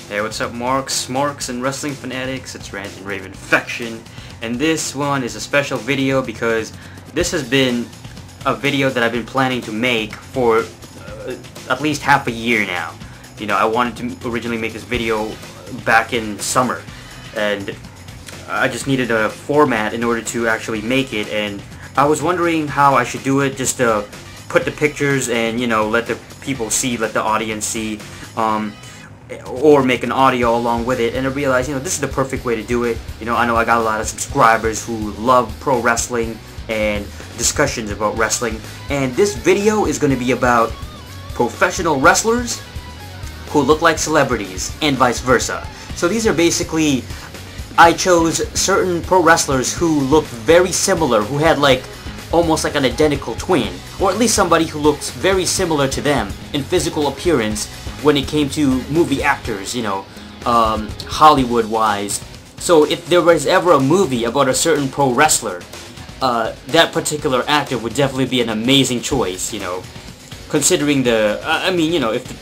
Hey, what's up, Marks and Wrestling Fanatics? It's Rant and Rave Infection, and this one is a special video because this has been a video that I've been planning to make for at least half a year now. You know, I wanted to originally make this video back in summer, and I just needed a format in order to actually make it, and I was wondering how I should do it, just to put the pictures and, you know, let the people see, let the audience see, or make an audio along with it. And I realized, you know, this is the perfect way to do it. You know I got a lot of subscribers who love pro wrestling and discussions about wrestling, and this video is going to be about professional wrestlers who look like celebrities and vice versa. So these are basically, I chose certain pro wrestlers who looked very similar, who had like almost like an identical twin, or at least somebody who looks very similar to them in physical appearance when it came to movie actors, you know, Hollywood-wise. So if there was ever a movie about a certain pro wrestler, that particular actor would definitely be an amazing choice, you know, considering the, I mean, you know, if the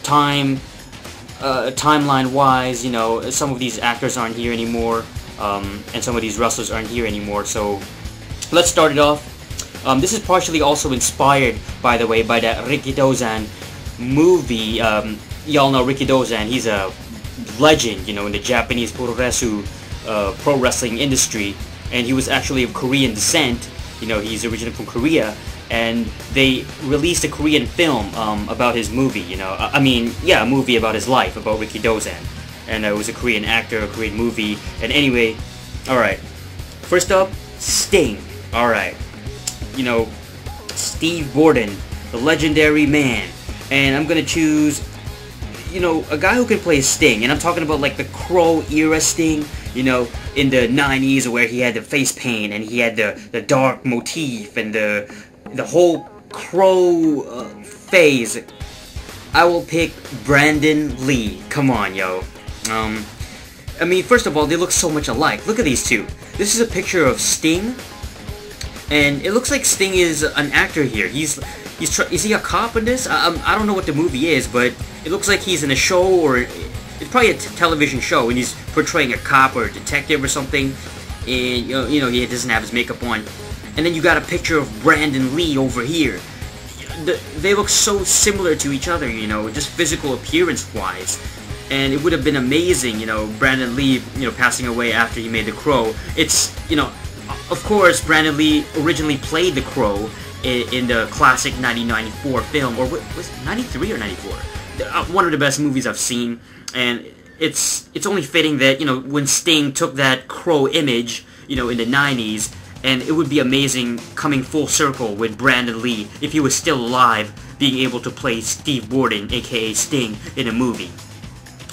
timeline-wise, you know, some of these actors aren't here anymore, and some of these wrestlers aren't here anymore. So let's start it off. This is partially also inspired, by the way, by that Rikidozan movie. Y'all know Rikidozan. He's a legend, you know, in the Japanese pro wrestling industry, and he was actually of Korean descent. You know, he's originally from Korea, and they released a Korean film about his movie. You know, I mean, yeah, a movie about his life, about Rikidozan, and it was a Korean actor, a Korean movie. And anyway, all right. First up, Sting. All right. You know, Steve Borden, the legendary man, and I'm gonna choose, you know, a guy who can play Sting, and I'm talking about like the Crow era Sting, you know, in the 90s, where he had the face paint and he had the dark motif and the whole Crow phase. I will pick Brandon Lee. Come on, yo. I mean, first of all, they look so much alike. Look at these two. This is a picture of Sting, and it looks like Sting is an actor here. Is he a cop in this? I don't know what the movie is, but it looks like he's in a show, or it's probably a television show, and he's portraying a cop or a detective or something. And you know, he doesn't have his makeup on. And then you got a picture of Brandon Lee over here. They look so similar to each other, you know, just physical appearance-wise. And it would have been amazing, you know, Brandon Lee, you know, passing away after he made The Crow. It's, you know, of course, Brandon Lee originally played The Crow in the classic 1994 film, or was it 93 or 94? One of the best movies I've seen, and it's only fitting that, you know, when Sting took that Crow image, you know, in the 90s, and it would be amazing coming full circle with Brandon Lee, if he was still alive, being able to play Steve Borden, aka Sting, in a movie.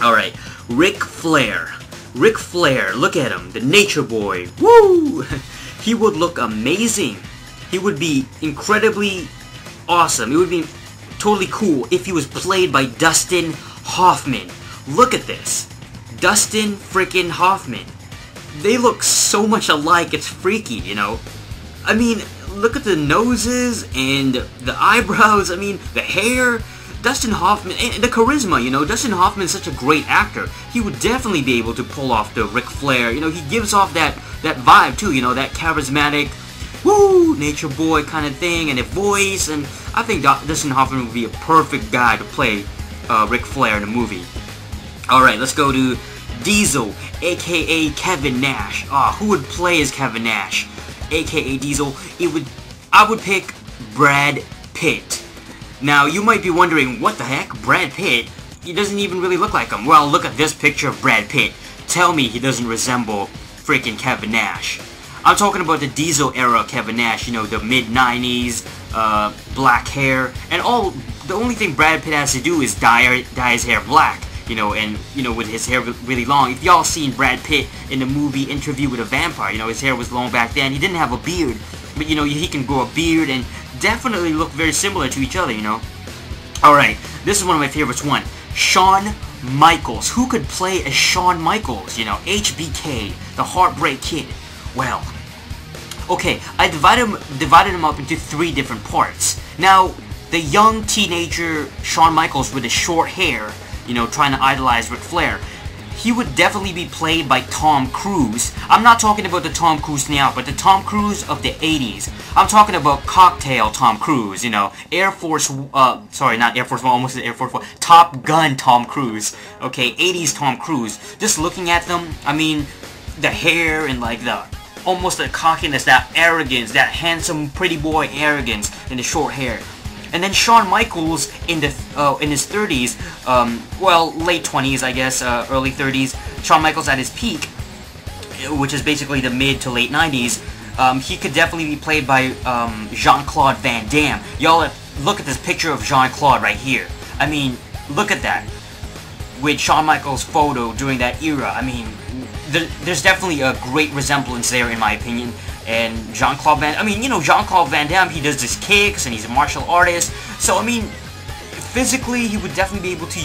Alright, RIC FLAIR. RIC FLAIR, look at him, the nature boy. Woo! He would look amazing. He would be incredibly awesome. It would be totally cool if he was played by Dustin Hoffman. Look at this. Dustin freaking Hoffman. They look so much alike, it's freaky, you know? I mean, look at the noses and the eyebrows, I mean, the hair. Dustin Hoffman, and the charisma, you know, Dustin Hoffman's such a great actor. He would definitely be able to pull off the RIC FLAIR. You know, he gives off that vibe too, you know, that charismatic, woo, nature boy kind of thing, and a voice, and I think Dustin Hoffman would be a perfect guy to play RIC FLAIR in a movie. Alright, let's go to Diesel, aka Kevin Nash. Who would play as Kevin Nash, aka Diesel? I would pick Brad Pitt. Now, you might be wondering, what the heck? Brad Pitt? He doesn't even really look like him. Well, look at this picture of Brad Pitt. Tell me he doesn't resemble freaking Kevin Nash. I'm talking about the Diesel era Kevin Nash, you know, the mid-90s, black hair, and the only thing Brad Pitt has to do is dye his hair black, you know, and, you know, with his hair really long. If y'all seen Brad Pitt in the movie Interview with a Vampire, you know, his hair was long back then. He didn't have a beard, but, you know, he can grow a beard and definitely look very similar to each other, you know. Alright, this is one of my favorites. Shawn Michaels. Who could play as Shawn Michaels? You know, HBK, the Heartbreak Kid. Well, okay, I divided him up into 3 different parts. Now, the young teenager Shawn Michaels with his short hair, you know, trying to idolize Ric Flair, he would definitely be played by Tom Cruise. I'm not talking about the Tom Cruise now, but the Tom Cruise of the 80s. I'm talking about Cocktail Tom Cruise, you know, sorry, not Air Force One, almost Air Force One, Top Gun Tom Cruise, okay, 80s Tom Cruise. Just looking at them, I mean, the hair and like almost the cockiness, that arrogance, that handsome pretty boy arrogance and the short hair. And then Shawn Michaels in his 30s, well, late 20s, I guess, early 30s. Shawn Michaels at his peak, which is basically the mid to late 90s. He could definitely be played by Jean-Claude Van Damme. Y'all look at this picture of Jean-Claude right here. I mean, look at that. With Shawn Michaels' photo during that era, I mean, there's definitely a great resemblance there, in my opinion. And Jean-Claude Van Damme, he does his kicks, and he's a martial artist. So, I mean, physically, he would definitely be able to,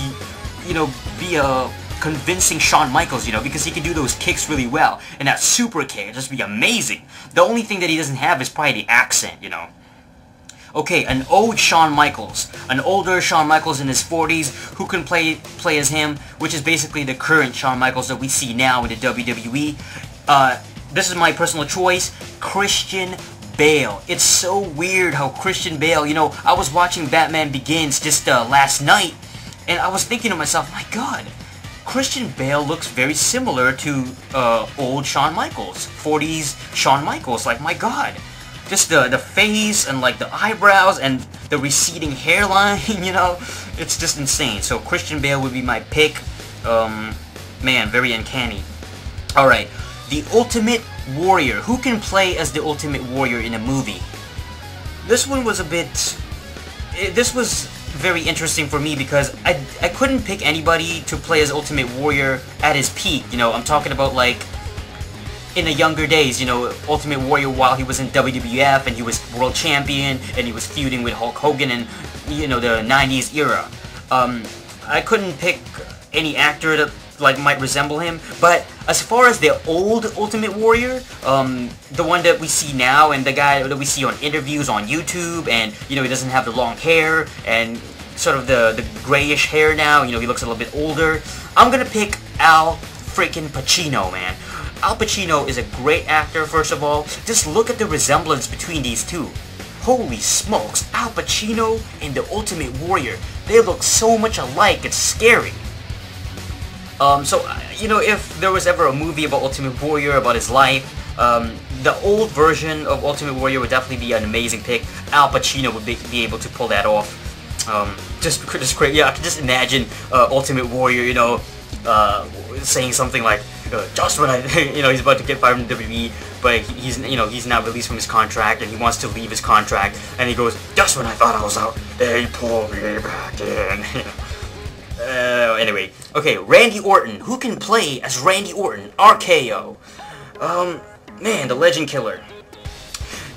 you know, be a convincing Shawn Michaels, you know, because he can do those kicks really well. And that super kick, just be amazing. The only thing that he doesn't have is probably the accent, you know. Okay, an old Shawn Michaels. An older Shawn Michaels in his 40s who can play as him, which is basically the current Shawn Michaels that we see now in the WWE. This is my personal choice, Christian Bale. It's so weird how Christian Bale, you know, I was watching Batman Begins just last night, and I was thinking to myself, my god, Christian Bale looks very similar to old Shawn Michaels, 40s Shawn Michaels, like my god. Just the face and like the eyebrows and the receding hairline, you know, it's just insane. So Christian Bale would be my pick. Man, very uncanny. Alright. The Ultimate Warrior. Who can play as the Ultimate Warrior in a movie? This one was this was very interesting for me because I couldn't pick anybody to play as Ultimate Warrior at his peak. You know, I'm talking about like in the younger days, you know, Ultimate Warrior while he was in WWF and he was world champion and he was feuding with Hulk Hogan and, you know, the 90s era. I couldn't pick any actor that like might resemble him, but as far as the old Ultimate Warrior, the one that we see now and the guy that we see on interviews on YouTube, and you know, he doesn't have the long hair and sort of the grayish hair now, you know, he looks a little bit older. I'm gonna pick Al freaking Pacino, man. Al Pacino is a great actor, first of all. Just look at the resemblance between these two. Holy smokes, Al Pacino and the Ultimate Warrior. They look so much alike, it's scary. So, you know, if there was ever a movie about Ultimate Warrior, about his life, the old version of Ultimate Warrior would definitely be an amazing pick. Al Pacino would be able to pull that off. Just great. Yeah, I can just imagine Ultimate Warrior, you know, saying something like, just when I, you know, he's about to get fired from WWE, but he's not released from his contract, and he wants to leave his contract, and he goes, just when I thought I was out, they pulled me back in. Anyway, okay, Randy Orton. Who can play as Randy Orton? RKO. Man, the Legend Killer.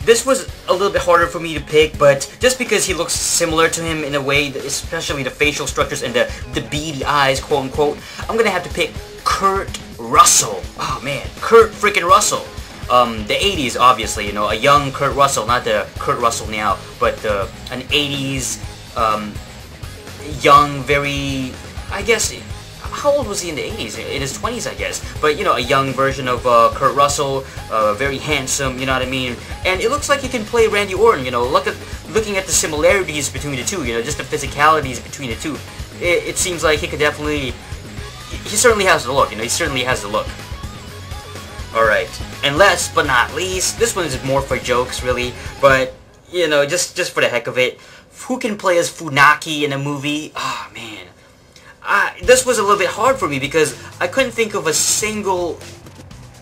This was a little bit harder for me to pick, but just because he looks similar to him in a way, especially the facial structures and the beady eyes, quote unquote, I'm gonna have to pick Kurt Russell. Oh man, Kurt freaking Russell. The 80s, obviously, you know, a young Kurt Russell, not the Kurt Russell now, but an 80s, young, very, I guess, how old was he in the 80s? In his 20s, I guess. But, you know, a young version of Kurt Russell, very handsome, you know what I mean? And it looks like he can play Randy Orton, you know, looking at the similarities between the two, you know, just the physicalities between the two. It seems like he could definitely, he certainly has the look, you know, he certainly has the look. Alright, and last but not least, this one is more for jokes, really, but, you know, just for the heck of it, who can play as Funaki in a movie? Oh, man. This was a little bit hard for me because I couldn't think of a single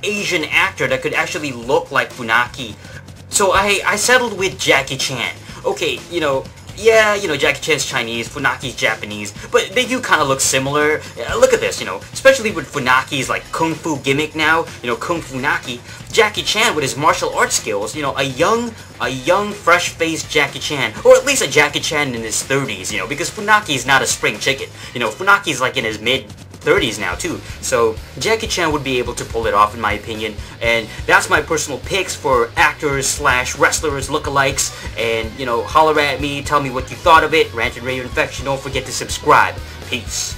Asian actor that could actually look like Funaki. So I settled with Jackie Chan. Okay, you know, yeah, you know, Jackie Chan's Chinese, Funaki's Japanese, but they do kind of look similar. Look at this, you know, especially with Funaki's like kung fu gimmick now, you know, Kung Funaki. Jackie Chan with his martial arts skills, you know, a young, fresh-faced Jackie Chan, or at least a Jackie Chan in his 30s, you know, because Funaki's not a spring chicken. You know, Funaki's like in his mid-30s now, too. So, Jackie Chan would be able to pull it off, in my opinion, and that's my personal picks for actors/wrestlers lookalikes, and, you know, holler at me, tell me what you thought of it, Rant and Rave Infection, don't forget to subscribe. Peace.